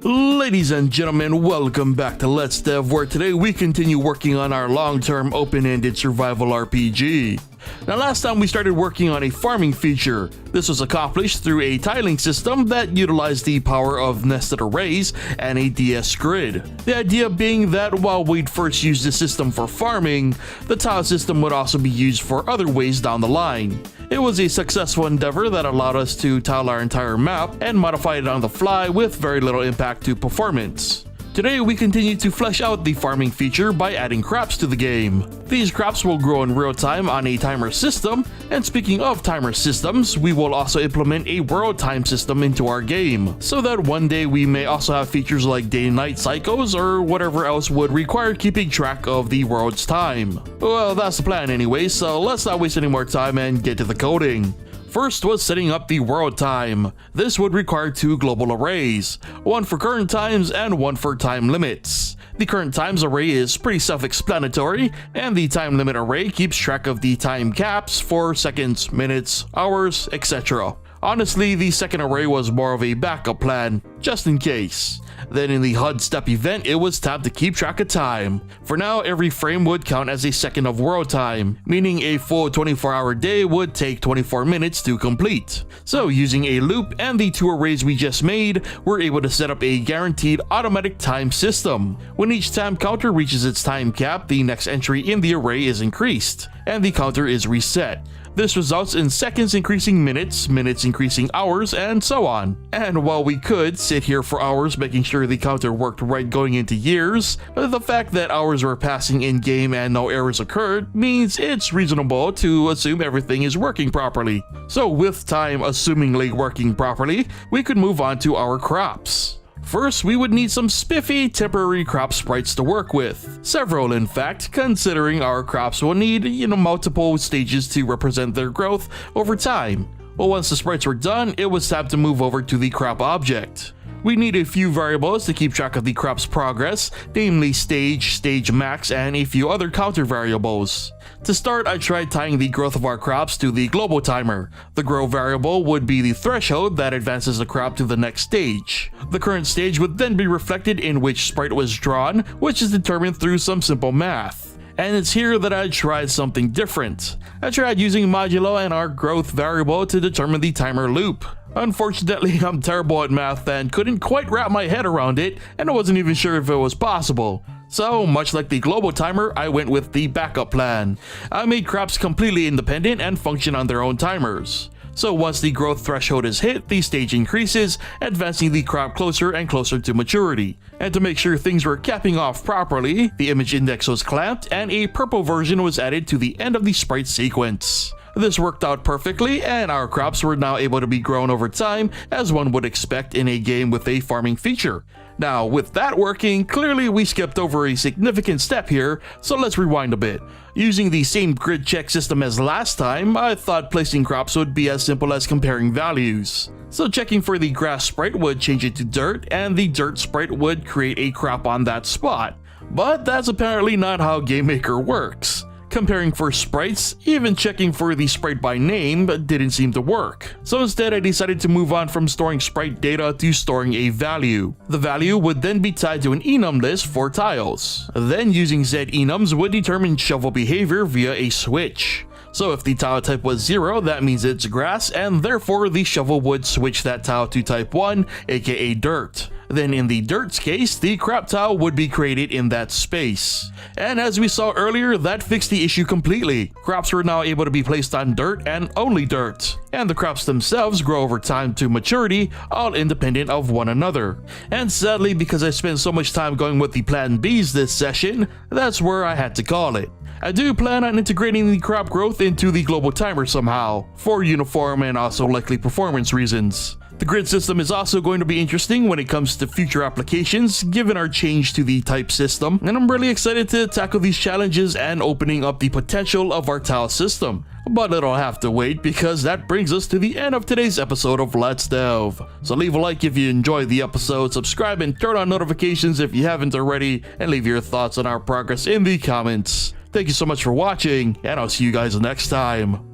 Ladies and gentlemen, welcome back to Let's Dev, where today we continue working on our long-term open-ended survival RPG. Now, last time we started working on a farming feature. This was accomplished through a tiling system that utilized the power of nested arrays and a DS grid. The idea being that while we'd first use the system for farming, the tile system would also be used for other ways down the line. It was a successful endeavor that allowed us to tile our entire map and modify it on the fly with very little impact to performance. Today we continue to flesh out the farming feature by adding crops to the game. These crops will grow in real time on a timer system, and speaking of timer systems, we will also implement a world time system into our game, so that one day we may also have features like day and night cycles or whatever else would require keeping track of the world's time. Well, that's the plan anyway, so let's not waste any more time and get to the coding. First was setting up the world time. This would require two global arrays, one for current times and one for time limits. The current times array is pretty self-explanatory, and the time limit array keeps track of the time caps for seconds, minutes, hours, etc. Honestly, the second array was more of a backup plan, just in case. Then in the HUD step event, it was time to keep track of time. For now, every frame would count as a second of world time, meaning a full 24-hour day would take 24 minutes to complete. So using a loop and the two arrays we just made, we're able to set up a guaranteed automatic time system. When each time counter reaches its time cap, the next entry in the array is increased, and the counter is reset. This results in seconds increasing minutes, minutes increasing hours, and so on. And while we could sit here for hours making sure the counter worked right going into years, the fact that hours were passing in-game and no errors occurred means it's reasonable to assume everything is working properly. So with time assumingly working properly, we could move on to our crops. First, we would need some spiffy temporary crop sprites to work with. Several, in fact, considering our crops will need, multiple stages to represent their growth over time. Well, once the sprites were done, it was time to move over to the crop object. We need a few variables to keep track of the crop's progress, namely stage, stage max, and a few other counter variables. To start, I tried tying the growth of our crops to the global timer. The grow variable would be the threshold that advances the crop to the next stage. The current stage would then be reflected in which sprite was drawn, which is determined through some simple math. And it's here that I tried something different. I tried using modulo and our growth variable to determine the timer loop. Unfortunately, I'm terrible at math and couldn't quite wrap my head around it, and I wasn't even sure if it was possible. So, much like the global timer, I went with the backup plan. I made crops completely independent and function on their own timers. So once the growth threshold is hit, the stage increases, advancing the crop closer and closer to maturity. And to make sure things were capping off properly, the image index was clamped and a purple version was added to the end of the sprite sequence. This worked out perfectly, and our crops were now able to be grown over time, as one would expect in a game with a farming feature. Now, with that working, clearly we skipped over a significant step here, so let's rewind a bit. Using the same grid check system as last time, I thought placing crops would be as simple as comparing values. So checking for the grass sprite would change it to dirt, and the dirt sprite would create a crop on that spot. But that's apparently not how GameMaker works. Comparing for sprites, even checking for the sprite by name didn't seem to work. So instead I decided to move on from storing sprite data to storing a value. The value would then be tied to an enum list for tiles. Then using Z enums would determine shovel behavior via a switch. So if the tile type was 0, that means it's grass, and therefore the shovel would switch that tile to type 1, aka dirt. Then in the dirt's case, the crop tile would be created in that space. And as we saw earlier, that fixed the issue completely. Crops were now able to be placed on dirt and only dirt. And the crops themselves grow over time to maturity, all independent of one another. And sadly, because I spent so much time going with the plan Bs this session, that's where I had to call it. I do plan on integrating the crop growth into the global timer somehow, for uniform and also likely performance reasons. The grid system is also going to be interesting when it comes to future applications, given our change to the type system, and I'm really excited to tackle these challenges and opening up the potential of our tile system. But it'll have to wait, because that brings us to the end of today's episode of Let's Dev. So leave a like if you enjoyed the episode, subscribe and turn on notifications if you haven't already, and leave your thoughts on our progress in the comments. Thank you so much for watching, and I'll see you guys next time.